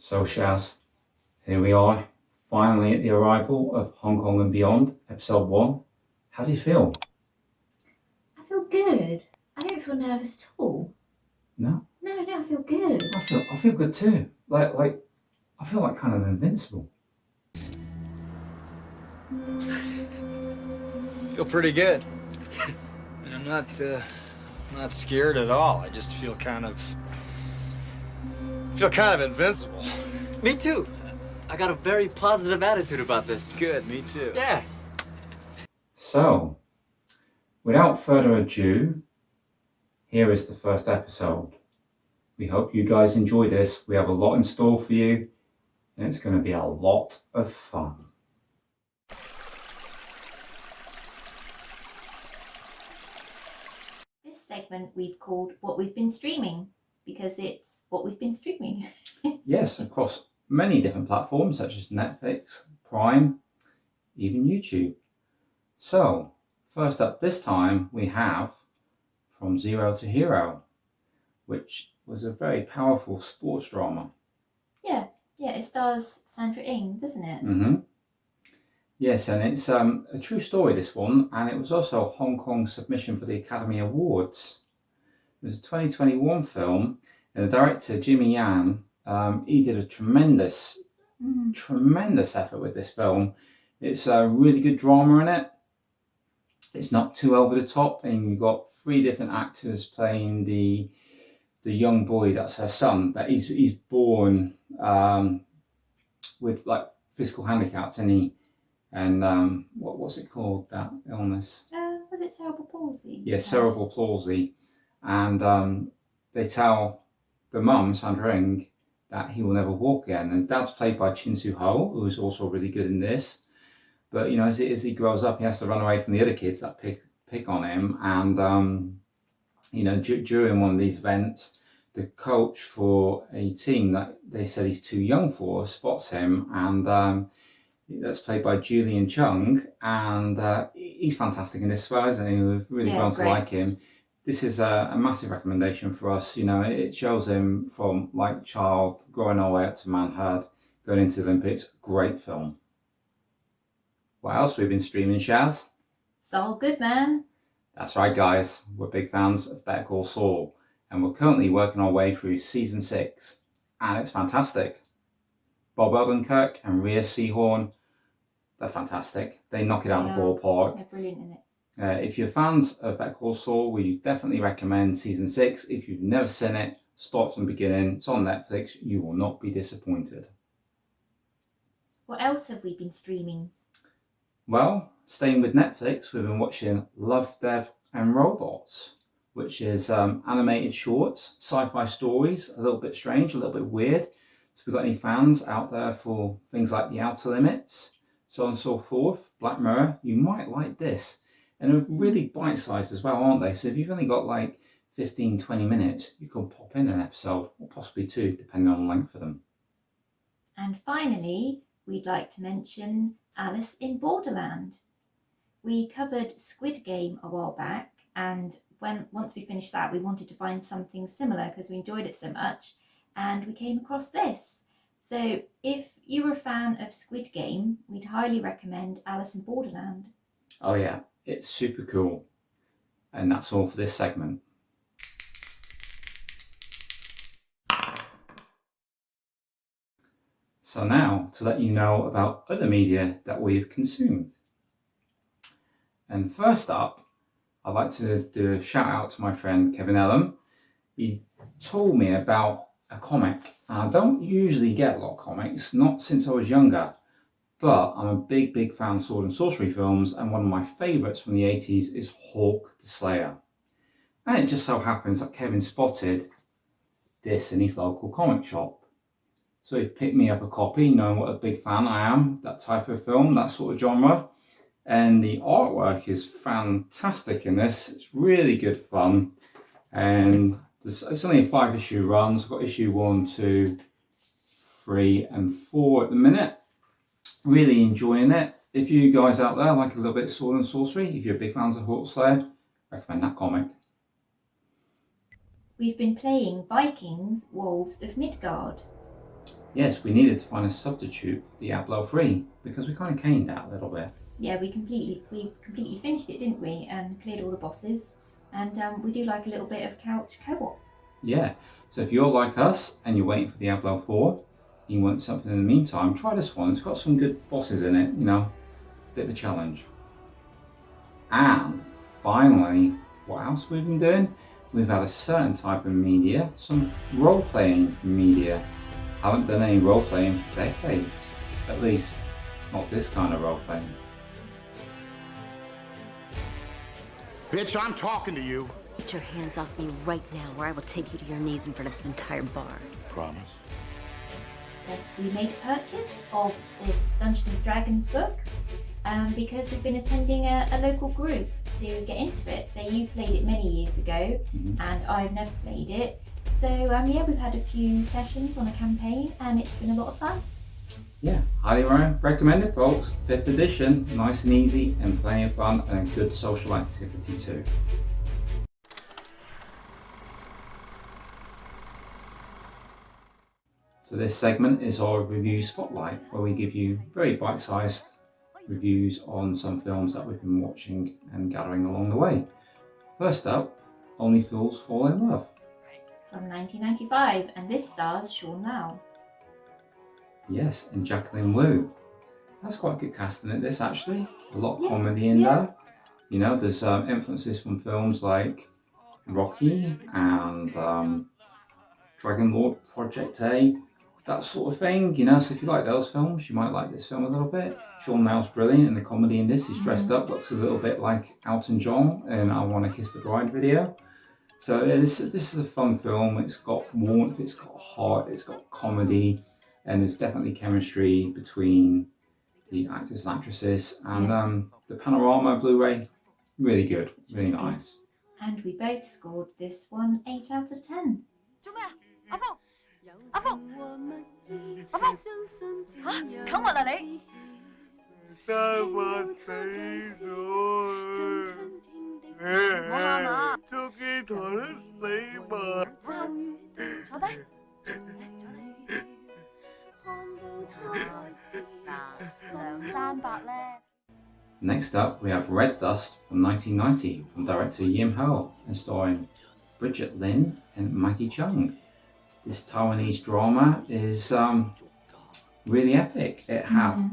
So Shaz, here we are, finally at the arrival of Hong Kong and Beyond, episode 1. How do you feel? I feel good. I don't feel nervous at all. No? No, I feel good. I feel good too. Like I feel like kind of invincible. Feel pretty good. And I'm not scared at all. I just feel kind of invincible. Me too. I got a very positive attitude about this. Good, me too. Yeah. So, without further ado, here is the first episode. We hope you guys enjoy this. We have a lot in store for you, and it's going to be a lot of fun. This segment we've called What We've Been Streaming because it's what we've been streaming. Yes, across many different platforms such as Netflix, Prime, even YouTube. So, first up this time we have From Zero to Hero, which was a very powerful sports drama. Yeah, it stars Sandra, doesn't it? Mm-hmm. Yes, and it's a true story, this one, and it was also Hong Kong's submission for the Academy Awards. It was a 2021 film, and the director, Jimmy Yan, he did a tremendous effort with this film. It's a really good drama in it. It's not too over the top, and you've got 3 different actors playing the young boy that's her son. That he's born with like physical handicaps, and what's it called, that illness? Was it cerebral palsy? Yeah, cerebral palsy, and they tell the mum, Sandra, that he will never walk again. And Dad's played by Chin Soo Ho, who is also really good in this. But as he grows up, he has to run away from the other kids that pick on him. And during one of these events, the coach for a team that they said he's too young for spots him, and that's played by Julian Chung, and he's fantastic in this as well, isn't he? We've really grown to like him. This is a massive recommendation for us. It shows him from like child, growing all the way up to manhood, going into the Olympics. Great film. What else we've been streaming, Shaz? Saul Goodman. That's right, guys. We're big fans of Better Call Saul, and we're currently working our way through season 6, and it's fantastic. Bob Odenkirk and Rhea Seehorn, they're fantastic. They knock it out of the ballpark. They're brilliant in it. If you're fans of Better Call Saul, we definitely recommend season 6. If you've never seen it, start from the beginning. It's on Netflix. You will not be disappointed. What else have we been streaming? Well, staying with Netflix, we've been watching Love, Death and Robots, which is animated shorts, sci-fi stories, a little bit strange, a little bit weird. So if we've got any fans out there for things like The Outer Limits, so on and so forth, Black Mirror, you might like this. And they're really bite-sized as well, aren't they? So if you've only got like 15, 20 minutes, you can pop in an episode, or possibly 2, depending on the length of them. And finally, we'd like to mention Alice in Borderland. We covered Squid Game a while back, and once we finished that, we wanted to find something similar because we enjoyed it so much, and we came across this. So if you were a fan of Squid Game, we'd highly recommend Alice in Borderland. Oh yeah, it's super cool. And that's all for this segment. So now, to let you know about other media that we've consumed. And first up, I'd like to do a shout out to my friend Kevin Ellum. He told me about a comic. I don't usually get a lot of comics, not since I was younger, but I'm a big fan of sword and sorcery films, and one of my favourites from the 80s is Hawk the Slayer. And it just so happens that Kevin spotted this in his local comic shop. So he picked me up a copy, knowing what a big fan I am, that type of film, that sort of genre. And the artwork is fantastic in this. It's really good fun. And it's only a 5-issue run, so I've got issue 1, 2, 3 and 4 at the minute. Really enjoying it. If you guys out there like a little bit of sword and sorcery, if you're big fans of Hawk Slayer, recommend that comic. We've been playing Vikings, Wolves of Midgard. Yes, we needed to find a substitute for Diablo 3 because we kind of caned out a little bit. Yeah, we completely finished it, didn't we? And cleared all the bosses. And we do like a little bit of couch co-op. Yeah, so if you're like us and you're waiting for Diablo 4, you want something in the meantime, try this one. It's got some good bosses in it, you know, bit of a challenge. And finally, what else we've been doing? We've had a certain type of media, some role-playing media. Haven't done any role-playing for decades, at least not this kind of role-playing. Bitch, I'm talking to you. Get your hands off me right now, or I will take you to your knees in front of this entire bar. Promise. Yes, we made a purchase of this Dungeons and Dragons book because we've been attending a local group to get into it. So you played it many years ago, and I've never played it. So yeah, we've had a few sessions on a campaign, and it's been a lot of fun. Yeah, highly recommend it, folks. 5th edition, nice and easy and plenty of fun and a good social activity too. So this segment is our review spotlight, where we give you very bite-sized reviews on some films that we've been watching and gathering along the way. First up, Only Fools Fall in Love. From 1995, and this stars Sean Lau. Yes, and Jacqueline Wu. That's quite a good casting at this, actually. A lot of comedy in there. You know, there's influences from films like Rocky and Dragon Lord, Project A, that sort of thing. You know, so if you like those films, you might like this film a little bit. Sean Lau's brilliant, and the comedy in this, he's dressed up, looks a little bit like Elton John in I Wanna Kiss the Bride video. So this is a fun film. It's got warmth, it's got heart, it's got comedy, and there's definitely chemistry between the actors and actresses. And the Panorama Blu-ray, really good, really nice. And we both scored this one 8 out of 10. Next up, we have Red Dust from 1990 from director Yim Ho and starring Bridget Lin and Maggie Cheung. This Taiwanese drama is really epic. It had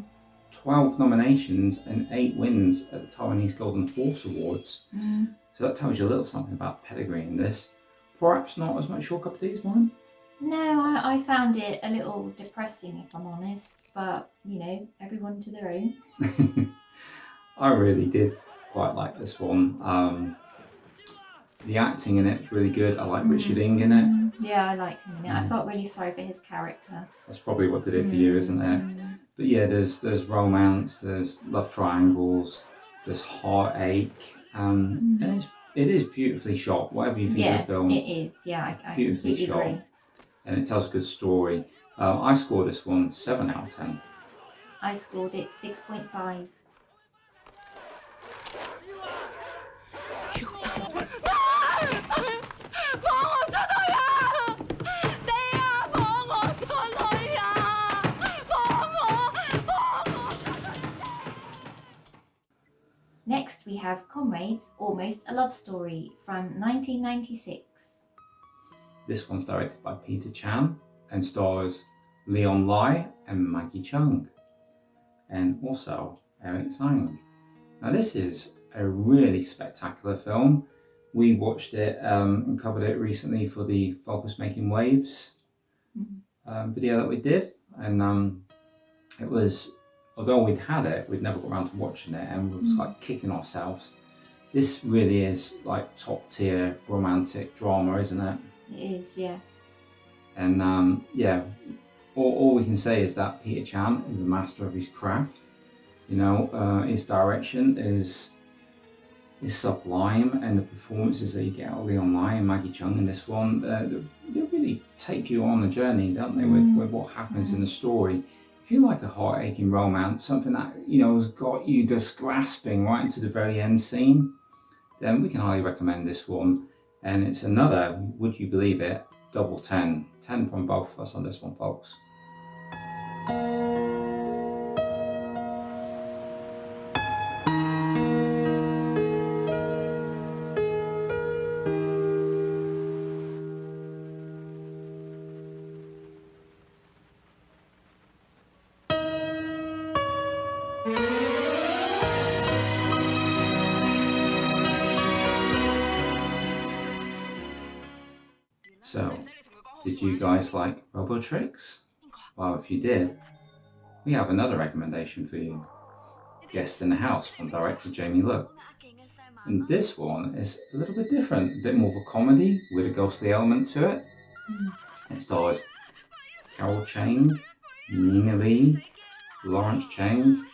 12 nominations and 8 wins at the Taiwanese Golden Horse Awards. So that tells you a little something about pedigree in this. Perhaps not as much your cup of tea as mine. No, I found it a little depressing, if I'm honest. But, you know, everyone to their own. I really did quite like this one. The acting in it is really good. I like Richard Ng in it. Yeah, I liked him in it. I felt really sorry for his character. That's probably what did it for you, isn't it? But yeah, there's romance, there's love triangles, there's heartache, and it is beautifully shot. Whatever you think of the film, it is. Yeah, I beautifully completely shot, agree. and it tells a good story. I scored this one 7 out of 10. I scored it 6.5. Next we have Comrades, Almost a Love Story from 1996. This one's directed by Peter Chan and stars Leon Lai and Maggie Cheung, and also Eric Tsang. Now this is a really spectacular film. We watched it and covered it recently for the Focus Making Waves video that we did, and it was, although we'd had it, we'd never got around to watching it, and we was like kicking ourselves. This really is like top tier romantic drama, isn't it? It is, yeah. And yeah, all we can say is that Peter Chan is a master of his craft. You know, his direction is sublime, and the performances that you get out of Leon Lai and Maggie Cheung in this one, they really take you on a journey, don't they, with what happens in the story. If you like a heart-aching romance, something that, you know, has got you just grasping right into the very end scene, then we can highly recommend this one. And it's another, would you believe it, double 10. 10 from both of us on this one, folks. So, did you guys like Robotrix? Well, if you did, we have another recommendation for you. Guest in the House from director Jamie Look. And this one is a little bit different, a bit more of a comedy with a ghostly element to it. It stars Carol Chang, Nina Lee, Lawrence Chang,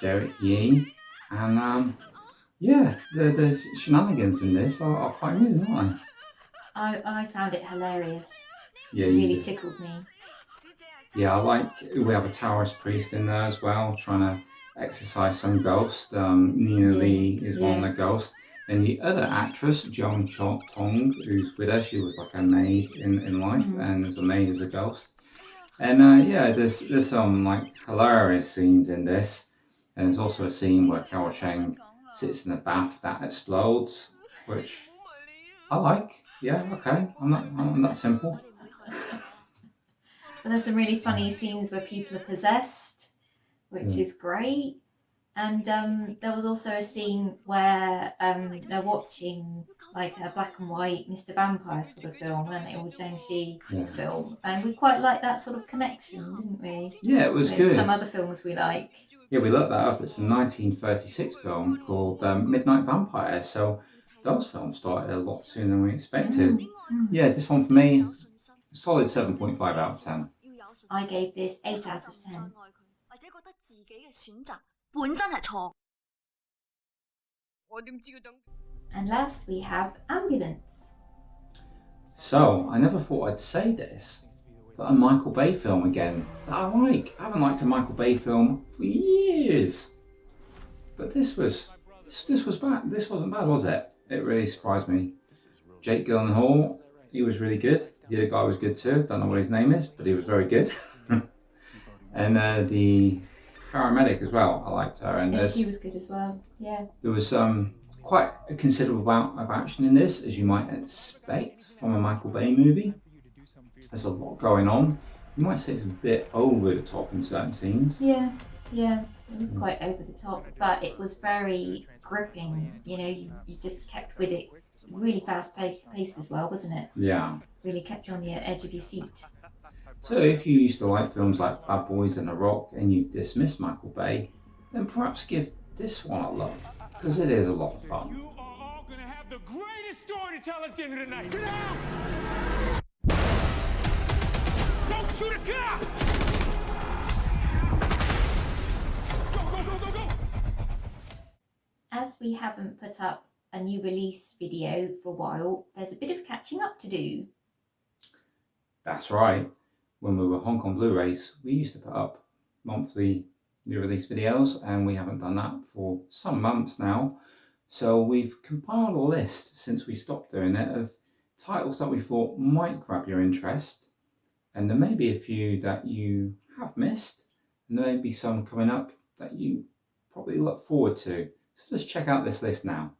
Derek Yee, and yeah, the shenanigans in this are quite amusing, aren't they? I found it hilarious. Yeah, It you really did. tickled me. Yeah, I like, we have a Taoist priest in there as well, trying to exorcise some ghost. Nina Lee is one of the ghosts. And the other actress, Joan Tong, who's with her, she was like a maid in life, and is a maid as a ghost. And yeah, there's some like hilarious scenes in this. And there's also a scene where Carol Chang sits in a bath that explodes, which I like. Yeah, okay, I'm that simple. But there's some really funny scenes where people are possessed, which is great. And there was also a scene where they're watching like a black and white Mr. Vampire sort of film, weren't they? Or Shang-Chi film. And we quite like that sort of connection, didn't we? Yeah, it was With good. some other films we like. Yeah, we looked that up. It's a 1936 film called Midnight Vampire. So those films started a lot sooner than we expected. Yeah, this one for me, solid 7.5 out of 10. I gave this 8 out of 10. And last we have Ambulance. So I never thought I'd say this, but a Michael Bay film again that I like. I haven't liked a Michael Bay film for years. But this was bad. This wasn't bad, was it? It really surprised me. Jake Gyllenhaal, he was really good. The other guy was good too. Don't know what his name is, but he was very good. And the paramedic as well, I liked her. And Yeah, she was good as well. Yeah. there was quite a considerable amount of action in this, as you might expect from a Michael Bay movie. There's a lot going on. You might say it's a bit over the top in certain scenes. Yeah, it was quite over the top, but it was very gripping. You know, you just kept with it. Really fast paced as well, wasn't it? Yeah. Really kept you on the edge of your seat. So if you used to like films like Bad Boys and The Rock and you dismiss Michael Bay, then perhaps give this one a look, because it is a lot of fun. You are all gonna have the greatest story to tell at dinner tonight. Get out! Don't shoot a cop! Go! As we haven't put up a new release video for a while, there's a bit of catching up to do. That's right. When we were Hong Kong Blu-rays, we used to put up monthly new release videos, and we haven't done that for some months now. So we've compiled a list since we stopped doing it of titles that we thought might grab your interest. And there may be a few that you have missed, and there may be some coming up that you probably look forward to. So just check out this list now.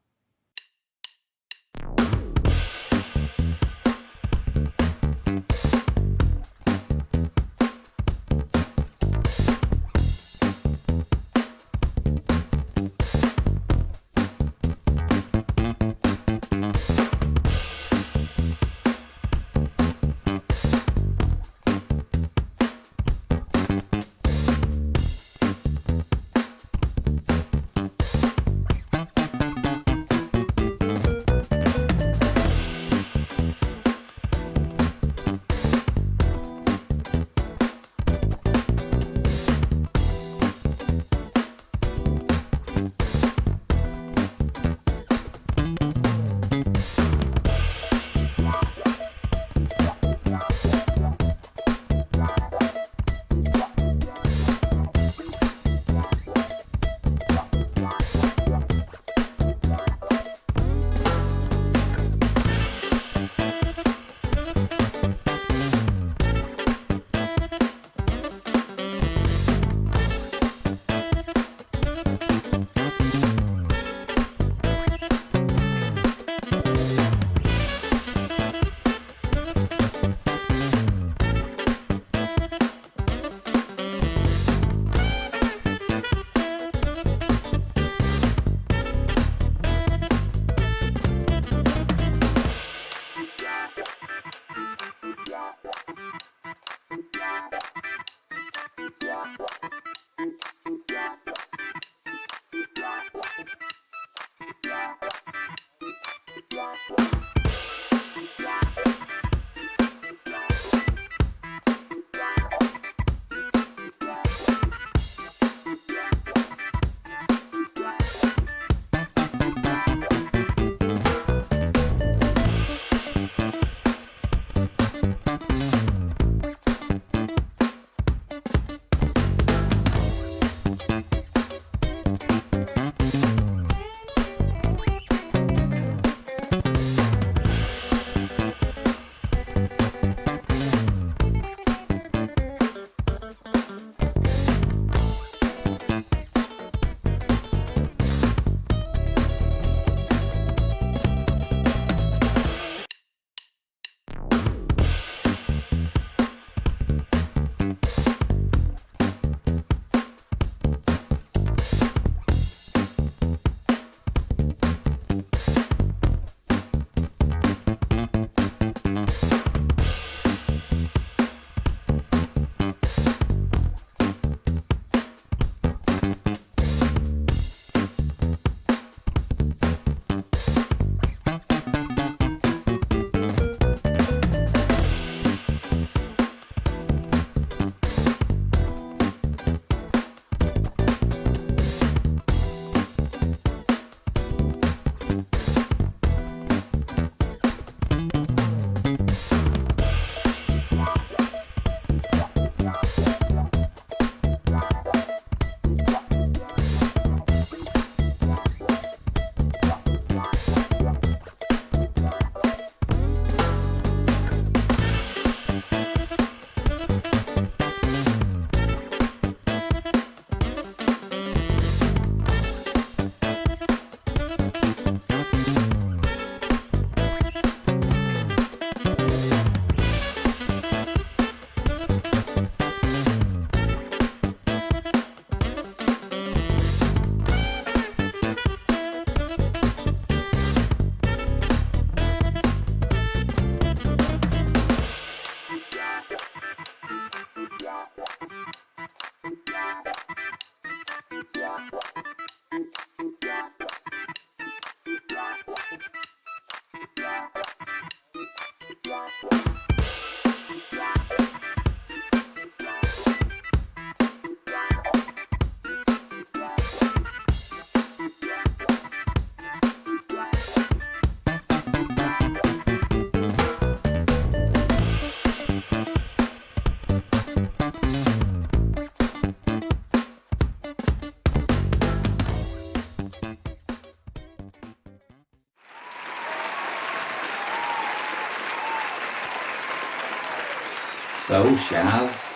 Shaz,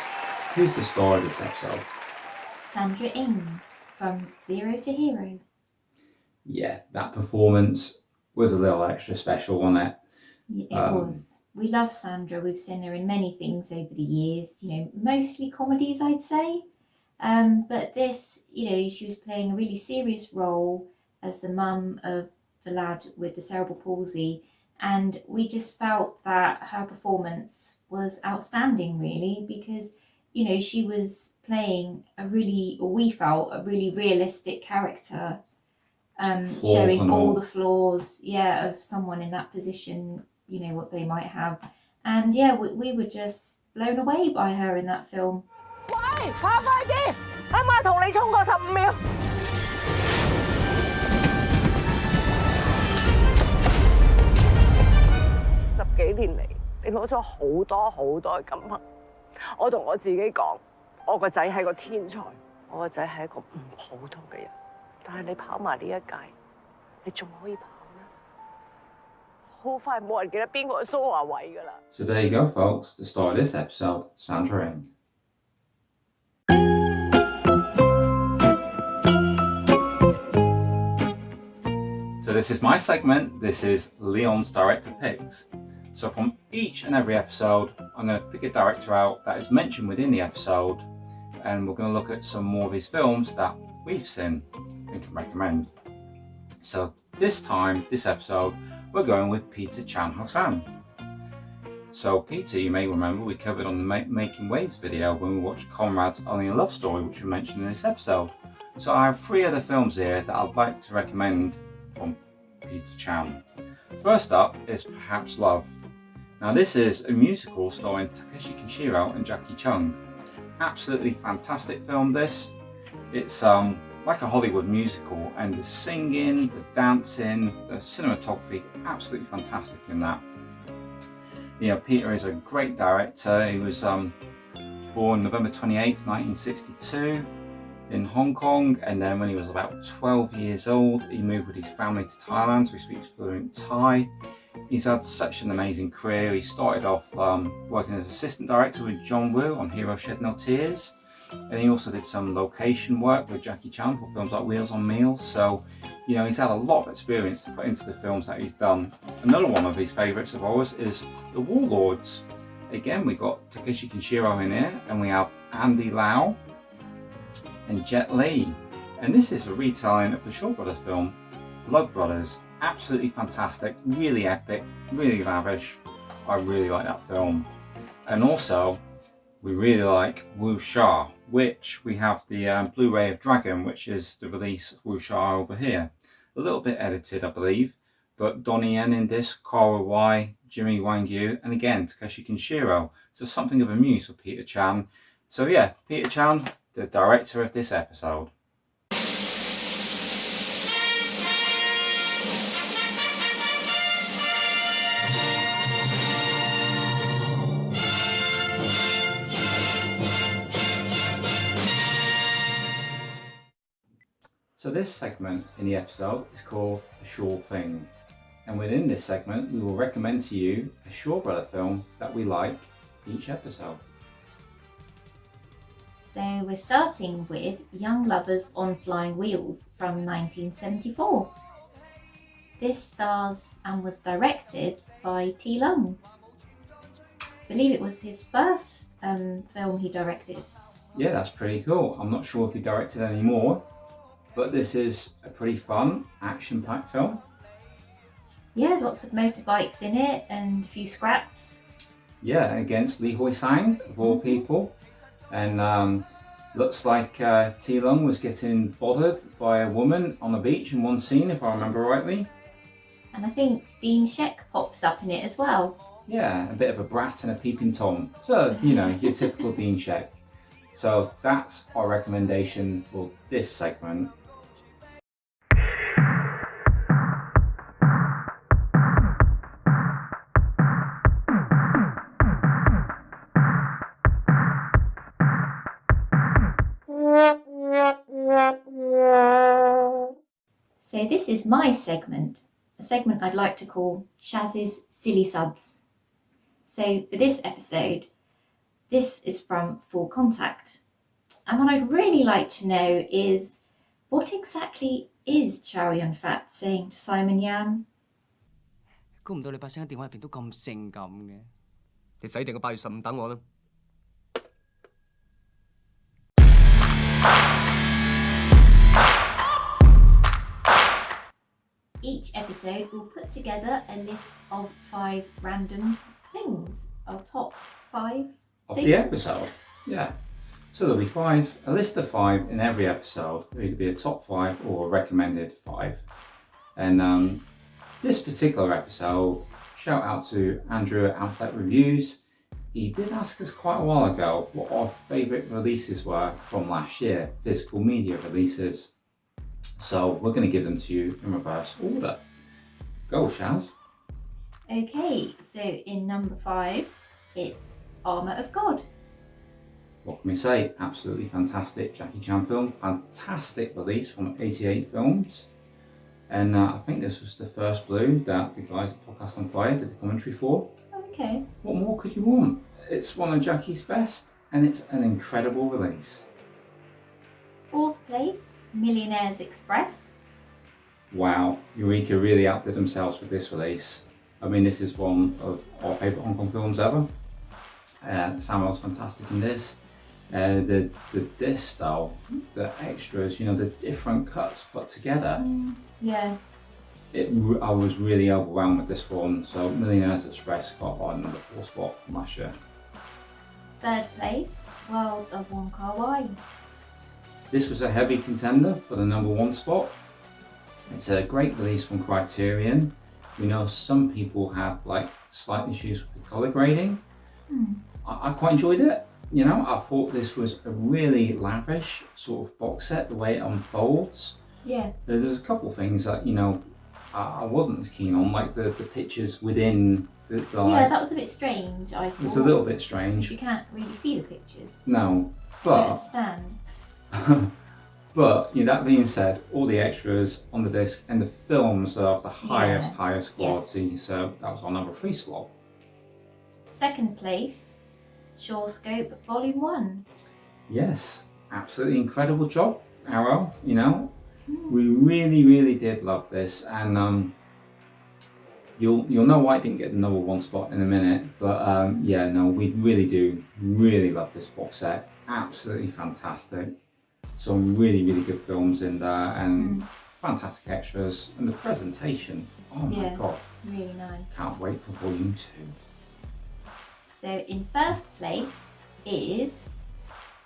who's the star of this episode? Sandra Ing from Zero to Hero. Yeah, that performance was a little extra special, wasn't it? It was. We love Sandra. We've seen her in many things over the years, mostly comedies, I'd say. But this, she was playing a really serious role as the mum of the lad with the cerebral palsy. And we just felt that her performance was outstanding, really, because, she was playing we felt a really realistic character, showing all the flaws, of someone in that position, what they might have. And we were just blown away by her in that film. 喂，跑快啲！阿媽同你衝過15秒。10幾年嚟，你攞咗好多好多嘅金牌。我同我自己講，我個仔係個天才，我個仔係一個唔普通嘅人。但係你跑埋呢一屆，你仲可以跑咩？好快冇人記得邊個係蘇華偉㗎啦。So there you go, folks. The star of this episode, Sandra Ing. So this is my segment. This is Leon's director picks. So from each and every episode, I'm going to pick a director out that is mentioned within the episode, and we're going to look at some more of his films that we've seen and can recommend. So this episode, we're going with Peter Chan Ho-san. So Peter, you may remember, we covered on the Making Waves video when we watched Comrades Only a Love Story, which we mentioned in this episode. So I have 3 other films here that I'd like to recommend from Peter Chan. First up is Perhaps Love. Now this is a musical starring Takeshi Kinshiro and Jackie Chung. Absolutely fantastic film this. It's like a Hollywood musical, and the singing, the dancing, the cinematography, absolutely fantastic in that. Peter is a great director. He was born November 28th, 1962 in Hong Kong, and then when he was about 12 years old, he moved with his family to Thailand, so he speaks fluent Thai. He's had such an amazing career. He started off working as assistant director with John Woo on Hero Shed No Tears, and he also did some location work with Jackie Chan for films like Wheels on Meals. So, he's had a lot of experience to put into the films that he's done. Another one of his favourites of ours is The Warlords. Again, we got Takeshi Kinshiro in here, and we have Andy Lau and Jet Li. And this is a retelling of the Shaw Brothers film, Blood Brothers. Absolutely fantastic, really epic, really lavish. I really like that film. And also, we really like Wu Sha, which we have the Blu-ray of Dragon, which is the release of Wu Sha over here. A little bit edited, I believe, but Donnie Yen in this, Kara Wai, Jimmy Wang Yu, and again, Takeshi Kinshiro. So something of a muse for Peter Chan. So yeah, Peter Chan, the director of this episode. So this segment in the episode is called The Sure Thing. And within this segment, we will recommend to you a Shaw Brother film that we like each episode. So we're starting with Young Lovers on Flying Wheels from 1974. This stars and was directed by T. Lung. I believe it was his first film he directed. Yeah, that's pretty cool. I'm not sure if he directed any more, but this is a pretty fun, action-packed film. Yeah, lots of motorbikes in it and a few scraps. Yeah, against Lee Hoi Sang, of all people. And looks like T. Lung was getting bothered by a woman on the beach in one scene, if I remember rightly. And I think Dean Sheck pops up in it as well. Yeah, a bit of a brat and a peeping Tom. So, your typical Dean Sheck. So that's our recommendation for this segment. So this is my segment, a segment I'd like to call Shaz's Silly Subs. So for this episode, This is from Full Contact. And what I'd really like to know is, what exactly is Chow Yun-fat saying to Simon Yan? 估唔到你把聲喺電話入邊都咁性感嘅。你洗定個8月15等我啦。Each episode will put together a list of 5 random things, our top 5 Of things. the episode, yeah. So there'll be a list of 5 in every episode. There'll either be a top 5 or a recommended 5. And this particular episode, shout out to Andrew at Outtakes Reviews. He did ask us quite a while ago what our favourite releases were from last year, physical media releases. So we're going to give them to you in reverse order. Go, Shaz. Okay, so in number 5, it's Armour of God. What can we say? Absolutely fantastic Jackie Chan film. Fantastic release from 88 Films. And I think this was the first Blue that the guys at Podcast on Fire did the commentary for. Okay. What more could you want? It's one of Jackie's best, and it's an incredible release. 4th place, Millionaires Express. Wow, Eureka really outdid themselves with this release. I mean, this is one of our favourite Hong Kong films ever. Samuel's fantastic in this. The disc though, the extras, you know, the different cuts put together. Yeah. I was really overwhelmed with this one. So Millionaires Express got our number 4 spot from last year. 3rd place, World of Wong Kar-wai. This was a heavy contender for the number 1 spot. It's a great release from Criterion. We know some people have like slight issues with the colour grading. I quite enjoyed it. You know, I thought this was a really lavish sort of box set, the way it unfolds. Yeah. There's a couple of things that, you know, I wasn't as keen on, like the pictures within the Yeah, that was a bit strange, I thought. It's a little bit strange. You can't really see the pictures. No, I but understand. but you know, that being said, all the extras on the disc and the films are of the highest quality. Yes. So that was our number 3 slot. 2nd place, Shore Scope Volume 1. Yes, absolutely incredible job, Arrow. You know, we really did love this, and you'll know why I didn't get the number 1 spot in a minute. But yeah, no, we really love this box set. Absolutely fantastic. Some really good films in there, and fantastic extras, and the presentation. Oh my god! Really nice. Can't wait for Volume 2. So in 1st place is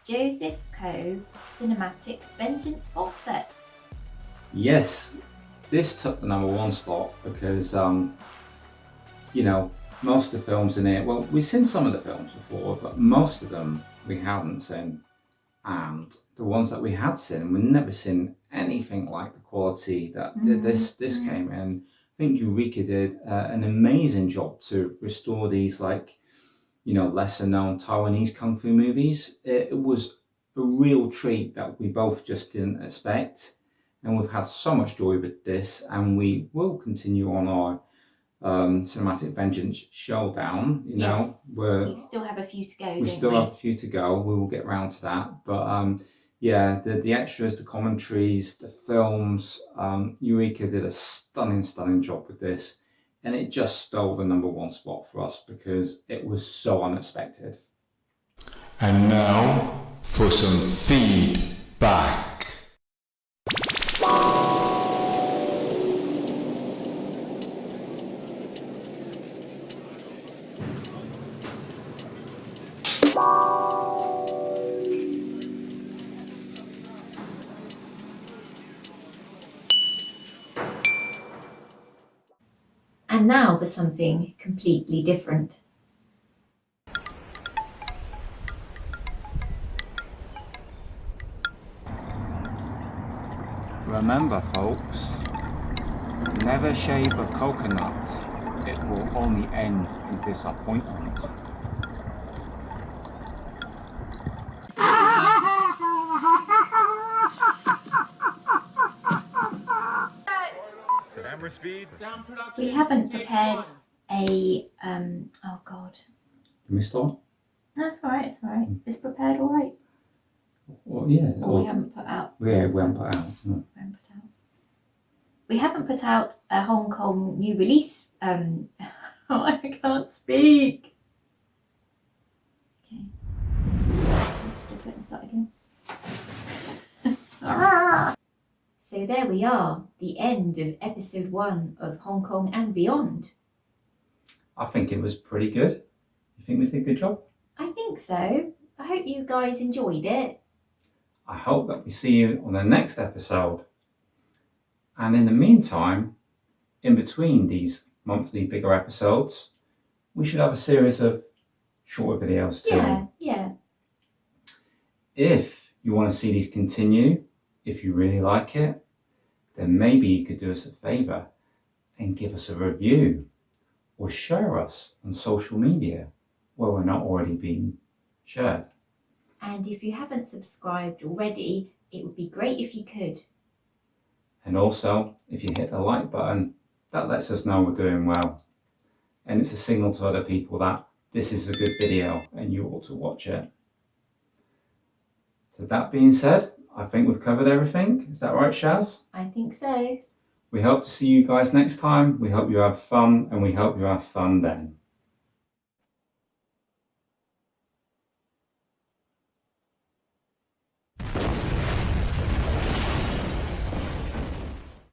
Joseph Coe Cinematic Vengeance box set. Yes, this took the number 1 slot because you know, most of the films in it, well, we've seen some of the films before, but most of them we hadn't seen, and the ones that we had seen, we'd never seen anything like the quality that this came in. I think Eureka did an amazing job to restore these, like, you know, lesser known Taiwanese kung fu movies. It was a real treat that we both just didn't expect, and we've had so much joy with this, and we will continue on our Cinematic Vengeance showdown. You know, we still have a few to go. We still have a few to go. We will get around to that, but yeah, the extras, the commentaries, the films. Eureka did a stunning job with this, and it just stole the number 1 spot for us because it was so unexpected. And now for some feedback. And now for something completely different. Remember, folks, never shave a coconut. It will only end in disappointment. Camera speed. We haven't prepared a oh god. You missed on? That's all right. It's all right. It's prepared all right. Well, yeah. Or we haven't put out. Yeah, we haven't put out. No. We haven't put out a Hong Kong new release. I can't speak. Okay. Stop it and start again. So there we are, the end of episode 1 of Hong Kong and Beyond. I think it was pretty good. You think we did a good job? I think so. I hope you guys enjoyed it. I hope that we see you on the next episode. And in the meantime, in between these monthly bigger episodes, we should have a series of shorter videos too. Yeah. If you want to see these continue, if you really like it, then maybe you could do us a favour and give us a review or share us on social media where we're not already being shared. And if you haven't subscribed already, it would be great if you could. And also, if you hit the like button, that lets us know we're doing well. And it's a signal to other people that this is a good video and you ought to watch it. So that being said, I think we've covered everything. Is that right, Shaz? I think so. We hope to see you guys next time. We hope you have fun, and we hope you have fun then.